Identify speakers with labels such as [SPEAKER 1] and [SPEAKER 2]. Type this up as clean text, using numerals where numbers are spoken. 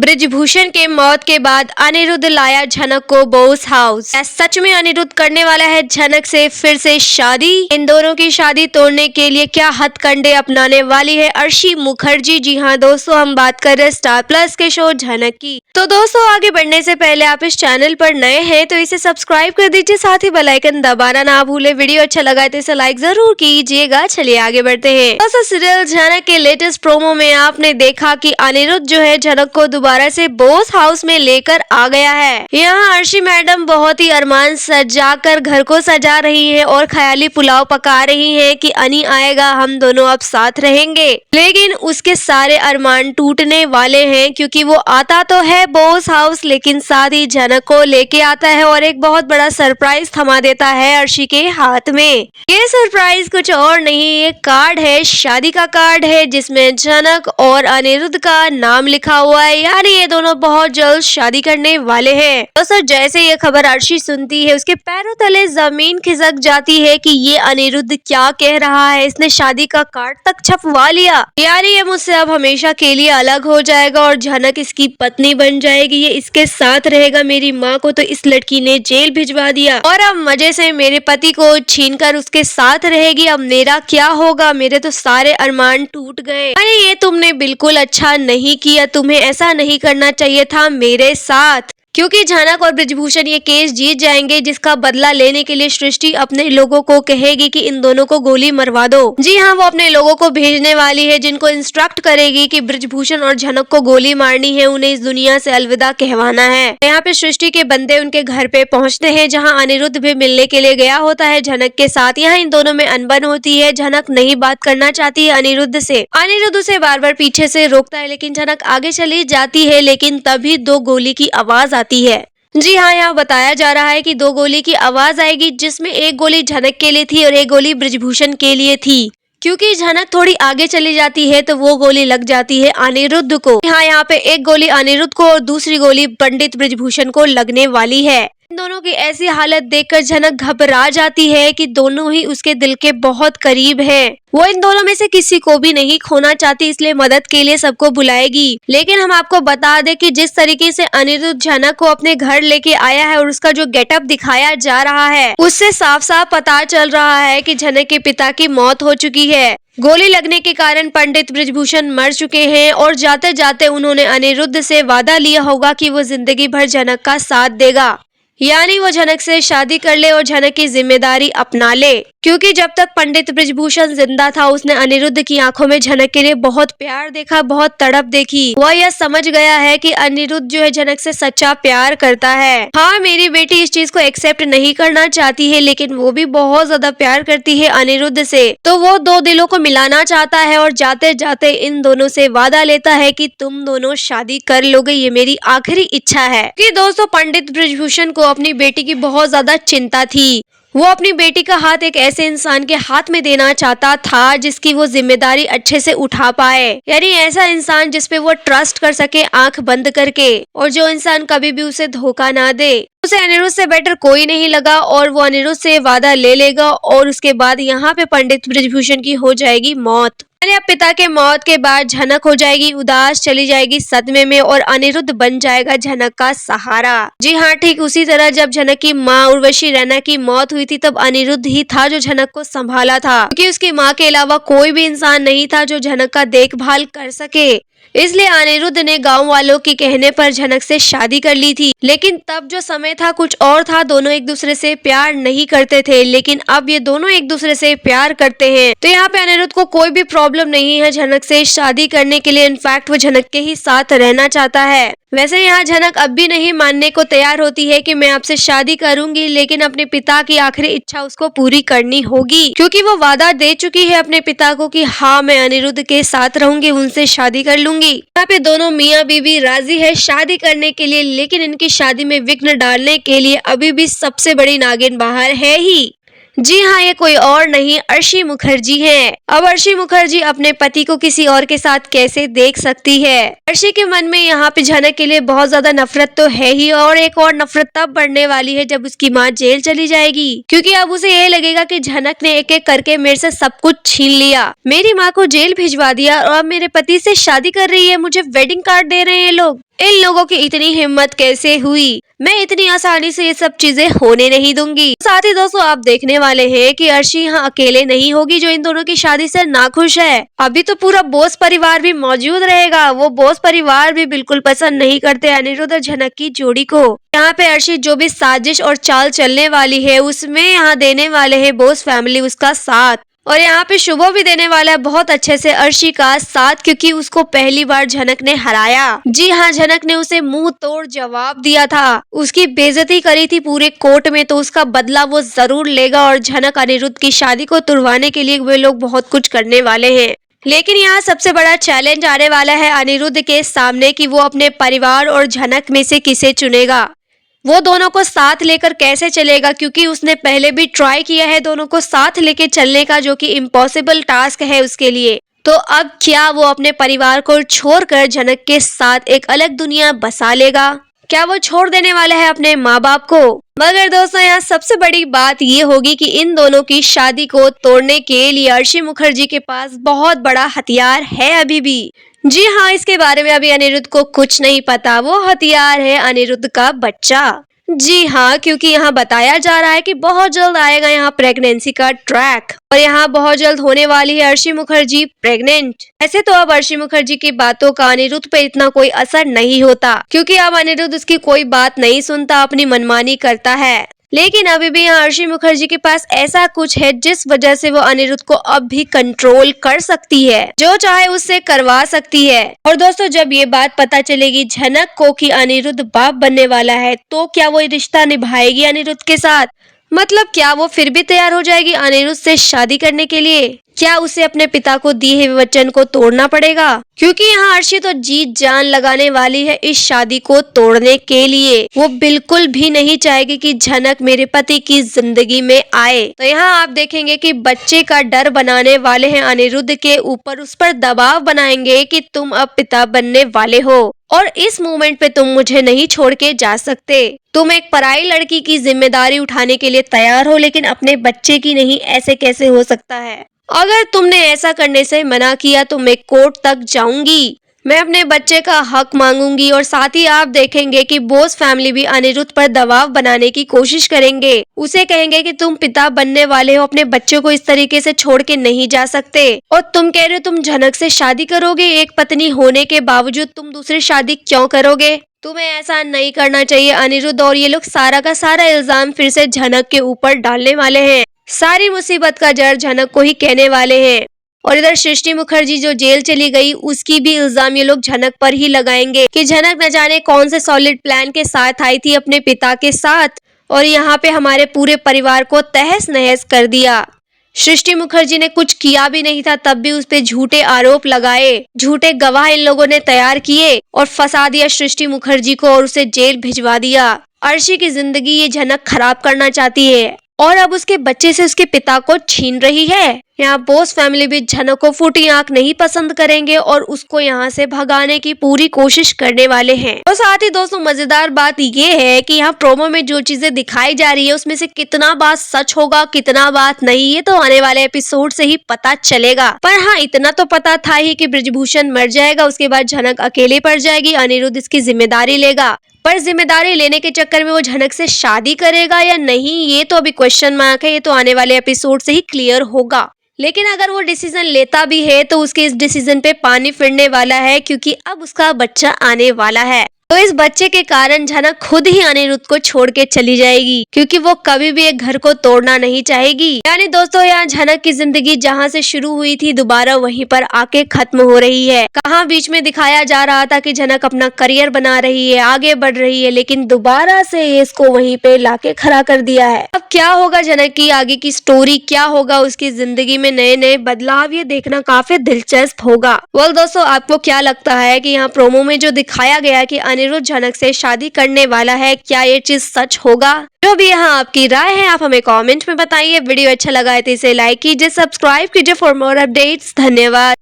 [SPEAKER 1] ब्रिजभूषण के मौत के बाद अनिरुद्ध लाया झनक को बोस हाउस। सच में अनिरुद्ध करने वाला है झनक से फिर से शादी? इन दोनों की शादी तोड़ने के लिए क्या हथकंडे अपनाने वाली है अर्शी मुखर्जी? जी हाँ दोस्तों, हम बात कर रहे हैं स्टार प्लस के शो झनक की। तो दोस्तों, आगे बढ़ने से पहले आप इस चैनल पर नए हैं तो इसे सब्सक्राइब कर दीजिए, साथ ही बेल आइकन दबाना ना भूले। वीडियो अच्छा लगा तो इसे लाइक जरूर कीजिएगा। चलिए आगे बढ़ते हैं। दोस्तों, सीरियल झनक के लेटेस्ट प्रोमो में आपने देखा कि अनिरुद्ध जो है झनक को दोबारा से बोस हाउस में लेकर आ गया है। यहाँ अर्शी मैडम बहुत ही अरमान सजाकर घर को सजा रही है और ख्याली पुलाव पका रही है कि अनी आएगा, हम दोनों अब साथ रहेंगे। लेकिन उसके सारे अरमान टूटने वाले हैं क्योंकि वो आता तो है बोस हाउस लेकिन साथ ही झनक को लेके आता है और एक बहुत बड़ा सरप्राइज थमा देता है अर्शी के हाथ में। ये सरप्राइज कुछ और नहीं, ये कार्ड है, शादी का कार्ड है जिसमें झनक और अनिरुद्ध का नाम लिखा हुआ है। यानी ये दोनों बहुत जल्द शादी करने वाले हैं। दोस्तों, जैसे ये खबर अर्शी सुनती है उसके पैरों तले जमीन खिसक जाती है कि ये अनिरुद्ध क्या कह रहा है, इसने शादी का कार्ड तक छपवा लिया। यानी ये मुझसे अब हमेशा के लिए अलग हो जाएगा और झनक इसकी पत्नी बन जाएगी, ये इसके साथ रहेगा। मेरी माँ को तो इस लड़की ने जेल भिजवा दिया और अब मजे से मेरे पति को छीनकर उसके साथ रहेगी। अब मेरा क्या होगा? मेरे तो सारे अरमान टूट गए। अरे ये तुमने बिल्कुल अच्छा नहीं किया, तुम्हें ऐसा नहीं करना चाहिए था मेरे साथ, क्योंकि झनक और ब्रिजभूषण ये केस जीत जाएंगे जिसका बदला लेने के लिए सृष्टि अपने लोगों को कहेगी कि इन दोनों को गोली मरवा दो। जी हाँ, वो अपने लोगों को भेजने वाली है जिनको इंस्ट्रक्ट करेगी कि ब्रिजभूषण और झनक को गोली मारनी है, उन्हें इस दुनिया से अलविदा कहवाना है। यहाँ पे सृष्टि के बंदे उनके घर पे पहुँचते हैं जहाँ अनिरुद्ध भी मिलने के लिए गया होता है झनक के साथ। यहाँ इन दोनों में अनबन होती है, झनक नहीं बात करना चाहती है अनिरुद्ध से। अनिरुद्ध उसे बार बार पीछे से रोकता है लेकिन झनक आगे चली जाती है। लेकिन तभी दो गोली की आवाज आती है। जी हाँ, यहाँ बताया जा रहा है कि दो गोली की आवाज आएगी जिसमें एक गोली झनक के लिए थी और एक गोली ब्रिजभूषण के लिए थी। क्योंकि झनक थोड़ी आगे चली जाती है तो वो गोली लग जाती है अनिरुद्ध को। हाँ, यहाँ पे एक गोली अनिरुद्ध को और दूसरी गोली पंडित ब्रिजभूषण को लगने वाली है। इन दोनों की ऐसी हालत देखकर झनक घबरा जाती है कि दोनों ही उसके दिल के बहुत करीब हैं। वो इन दोनों में से किसी को भी नहीं खोना चाहती, इसलिए मदद के लिए सबको बुलाएगी। लेकिन हम आपको बता दें कि जिस तरीके से अनिरुद्ध झनक को अपने घर लेके आया है और उसका जो गेटअप दिखाया जा रहा है उससे साफ साफ पता चल रहा है कि झनक के पिता की मौत हो चुकी है। गोली लगने के कारण पंडित ब्रिजभूषण मर चुके हैं और जाते जाते उन्होंने अनिरुद्ध से वादा लिया होगा कि वो जिंदगी भर झनक का साथ देगा। यानी वो झनक से शादी कर ले और झनक की जिम्मेदारी अपना ले। क्योंकि जब तक पंडित ब्रिजभूषण जिंदा था उसने अनिरुद्ध की आंखों में झनक के लिए बहुत प्यार देखा, बहुत तड़प देखी। वह यह समझ गया है कि अनिरुद्ध जो है झनक से सच्चा प्यार करता है। हाँ, मेरी बेटी इस चीज को एक्सेप्ट नहीं करना चाहती है लेकिन वो भी बहुत ज्यादा प्यार करती है अनिरुद्ध से, तो वो दो दिलों को मिलाना चाहता है और जाते जाते इन दोनों से वादा लेता है कि तुम दोनों शादी कर लोगे, ये मेरी आखिरी इच्छा है। कि दोस्तों, पंडित ब्रिजभूषण को अपनी बेटी की बहुत ज्यादा चिंता थी। वो अपनी बेटी का हाथ एक ऐसे इंसान के हाथ में देना चाहता था जिसकी वो जिम्मेदारी अच्छे से उठा पाए। यानी ऐसा इंसान जिसपे वो ट्रस्ट कर सके आंख बंद करके, और जो इंसान कभी भी उसे धोखा ना दे। उसे अनिरुद्ध से बेटर कोई नहीं लगा और वो अनिरुद्ध से वादा ले लेगा और उसके बाद यहाँ पे पंडित ब्रिजभूषण की हो जाएगी मौत। अब पिता के मौत के बाद झनक हो जाएगी उदास, चली जाएगी सदमे में और अनिरुद्ध बन जाएगा झनक का सहारा। जी हाँ, ठीक उसी तरह जब झनक की माँ उर्वशी रैना की मौत हुई थी तब अनिरुद्ध ही था जो झनक को संभाला था, क्योंकि उसकी माँ के अलावा कोई भी इंसान नहीं था जो झनक का देखभाल कर सके। इसलिए अनिरुद्ध ने गांव वालों के कहने पर झनक से शादी कर ली थी। लेकिन तब जो समय था कुछ और था, दोनों एक दूसरे से प्यार नहीं करते थे, लेकिन अब ये दोनों एक दूसरे से प्यार करते हैं। तो यहाँ पे अनिरुद्ध को कोई भी प्रॉब्लम नहीं है झनक से शादी करने के लिए। इनफैक्ट वो झनक के ही साथ रहना चाहता है। वैसे यहाँ झनक अब भी नहीं मानने को तैयार होती है कि मैं आपसे शादी करूंगी, लेकिन अपने पिता की आखिरी इच्छा उसको पूरी करनी होगी, क्योंकि वो वादा दे चुकी है अपने पिता को कि हाँ, मैं अनिरुद्ध के साथ रहूंगी, उनसे शादी कर लूंगी। यहाँ पे दोनों मियाँ बीवी राजी है शादी करने के लिए, लेकिन इनकी शादी में विघ्न डालने के लिए अभी भी सबसे बड़ी नागिन बाहर है ही। जी हाँ, ये कोई और नहीं अर्शी मुखर्जी है। अब अर्शी मुखर्जी अपने पति को किसी और के साथ कैसे देख सकती है? अर्शी के मन में यहाँ पे झनक के लिए बहुत ज्यादा नफरत तो है ही, और एक और नफरत तब बढ़ने वाली है जब उसकी माँ जेल चली जाएगी, क्योंकि अब उसे ये लगेगा कि झनक ने एक एक करके मेरे से सब कुछ छीन लिया, मेरी माँ को जेल भिजवा दिया और अब मेरे पति से शादी कर रही है, मुझे वेडिंग कार्ड दे रहे हैं लोग। इन लोगों की इतनी हिम्मत कैसे हुई? मैं इतनी आसानी से ये सब चीजें होने नहीं दूंगी। साथ ही दोस्तों आप देखने वाले हैं कि अर्शी यहाँ अकेले नहीं होगी जो इन दोनों की शादी से नाखुश है। अभी तो पूरा बोस परिवार भी मौजूद रहेगा। वो बोस परिवार भी बिल्कुल पसंद नहीं करते अनिरुद्ध और झनक की जोड़ी को। यहाँ पे अर्शी जो भी साजिश और चाल चलने वाली है उसमें यहाँ देने वाले है बोस फैमिली उसका साथ। और यहाँ पे शुभो भी देने वाला है बहुत अच्छे से अर्शी का साथ, क्योंकि उसको पहली बार झनक ने हराया। जी हाँ, झनक ने उसे मुंह तोड़ जवाब दिया था, उसकी बेइज्जती करी थी पूरे कोर्ट में, तो उसका बदला वो जरूर लेगा। और झनक अनिरुद्ध की शादी को तुड़वाने के लिए वे लोग बहुत कुछ करने वाले हैं। लेकिन यहाँ सबसे बड़ा चैलेंज आने वाला है अनिरुद्ध के सामने कि वो अपने परिवार और झनक में से किसे चुनेगा। वो दोनों को साथ लेकर कैसे चलेगा, क्योंकि उसने पहले भी ट्राई किया है दोनों को साथ लेके चलने का, जो कि इम्पॉसिबल टास्क है उसके लिए। तो अब क्या वो अपने परिवार को छोड़कर झनक के साथ एक अलग दुनिया बसा लेगा? क्या वो छोड़ देने वाला है अपने माँ बाप को? मगर दोस्तों यहाँ सबसे बड़ी बात ये होगी कि इन दोनों की शादी को तोड़ने के लिए अर्शी मुखर्जी के पास बहुत बड़ा हथियार है अभी भी। जी हाँ, इसके बारे में अभी अनिरुद्ध को कुछ नहीं पता। वो हथियार है अनिरुद्ध का बच्चा। जी हाँ, क्योंकि यहाँ बताया जा रहा है कि बहुत जल्द आएगा यहाँ प्रेगनेंसी का ट्रैक, और यहाँ बहुत जल्द होने वाली है अर्शी मुखर्जी प्रेग्नेंट। ऐसे तो अब अर्शी मुखर्जी की बातों का अनिरुद्ध पे इतना कोई असर नहीं होता, क्योंकि अब अनिरुद्ध उसकी कोई बात नहीं सुनता, अपनी मनमानी करता है। लेकिन अभी भी यहाँ अर्शी मुखर्जी के पास ऐसा कुछ है जिस वजह से वो अनिरुद्ध को अब भी कंट्रोल कर सकती है, जो चाहे उससे करवा सकती है। और दोस्तों जब ये बात पता चलेगी झनक को कि अनिरुद्ध बाप बनने वाला है, तो क्या वो रिश्ता निभाएगी अनिरुद्ध के साथ? मतलब क्या वो फिर भी तैयार हो जाएगी अनिरुद्ध से शादी करने के लिए? क्या उसे अपने पिता को दिए हुए वचन को तोड़ना पड़ेगा? क्योंकि यहाँ अर्शी तो जीत जान लगाने वाली है इस शादी को तोड़ने के लिए। वो बिल्कुल भी नहीं चाहेगी कि झनक मेरे पति की जिंदगी में आए। तो यहाँ आप देखेंगे कि बच्चे का डर बनाने वाले हैं अनिरुद्ध के ऊपर, उस पर दबाव बनाएंगे कि तुम अब पिता बनने वाले हो और इस मोमेंट पे तुम मुझे नहीं छोड़ के जा सकते। तुम एक पराई लड़की की जिम्मेदारी उठाने के लिए तैयार हो, लेकिन अपने बच्चे की नहीं। ऐसे कैसे हो सकता है? अगर तुमने ऐसा करने से मना किया तो मैं कोर्ट तक जाऊंगी, मैं अपने बच्चे का हक मांगूंगी। और साथ ही आप देखेंगे कि बोस फैमिली भी अनिरुद्ध पर दबाव बनाने की कोशिश करेंगे। उसे कहेंगे कि तुम पिता बनने वाले हो, अपने बच्चे को इस तरीके से छोड़ के नहीं जा सकते। और तुम कह रहे हो तुम झनक से शादी करोगे, एक पत्नी होने के बावजूद तुम दूसरी शादी क्यों करोगे? तुम्हें ऐसा नहीं करना चाहिए अनिरुद्ध। और ये लोग सारा का सारा इल्जाम फिर से झनक के ऊपर डालने वाले हैं। सारी मुसीबत का जड़ झनक को ही कहने वाले हैं। और इधर सृष्टि मुखर्जी जो जेल चली गई, उसकी भी इल्जाम ये लोग झनक पर ही लगाएंगे कि झनक न जाने कौन से सॉलिड प्लान के साथ आई थी अपने पिता के साथ, और यहाँ पे हमारे पूरे परिवार को तहस नहस कर दिया। सृष्टि मुखर्जी ने कुछ किया भी नहीं था, तब भी उस पे झूठे आरोप लगाए, झूठे गवाह इन लोगों ने तैयार किए और फंसा दिया सृष्टि मुखर्जी को और उसे जेल भिजवा दिया। अर्शी की जिंदगी ये झनक खराब करना चाहती है और अब उसके बच्चे से उसके पिता को छीन रही है। यहाँ बोस फैमिली भी झनक को फूटी आंख नहीं पसंद करेंगे और उसको यहाँ से भगाने की पूरी कोशिश करने वाले हैं। और साथ ही दोस्तों मजेदार बात ये है कि यहाँ प्रोमो में जो चीजें दिखाई जा रही है उसमें से कितना बात सच होगा, कितना बात नहीं, ये तो आने वाले एपिसोड से ही पता चलेगा। पर हाँ, इतना तो पता था ही कि ब्रिजभूषण मर जाएगा, उसके बाद झनक अकेले पड़ जाएगी, अनिरुद्ध इसकी जिम्मेदारी लेगा। पर जिम्मेदारी लेने के चक्कर में वो झनक से शादी करेगा या नहीं, ये तो अभी क्वेश्चन मार्क है। ये तो आने वाले एपिसोड से ही क्लियर होगा। लेकिन अगर वो डिसीजन लेता भी है तो उसके इस डिसीजन पे पानी फिरने वाला है, क्योंकि अब उसका बच्चा आने वाला है। तो इस बच्चे के कारण झनक खुद ही अनिरुद्ध को छोड़ के चली जाएगी, क्योंकि वो कभी भी एक घर को तोड़ना नहीं चाहेगी। यानी दोस्तों यहाँ झनक की जिंदगी जहाँ से शुरू हुई थी दोबारा वहीं पर आके खत्म हो रही है। कहाँ बीच में दिखाया जा रहा था कि झनक अपना करियर बना रही है, आगे बढ़ रही है, लेकिन दोबारा से इसको वहीं पे लाके खड़ा कर दिया है। अब क्या होगा झनक की आगे की स्टोरी, क्या होगा उसकी जिंदगी में नए नए बदलाव, ये देखना काफी दिलचस्प होगा। वेल दोस्तों, आपको क्या लगता है कि यहाँ प्रोमो में जो दिखाया गया है कि अनिरुद्ध झनक से शादी करने वाला है, क्या ये चीज सच होगा? जो भी यहाँ आपकी राय है आप हमें कमेंट में बताइए। वीडियो अच्छा लगा है तो इसे लाइक कीजिए, सब्सक्राइब कीजिए फॉर मोर अपडेट्स। धन्यवाद।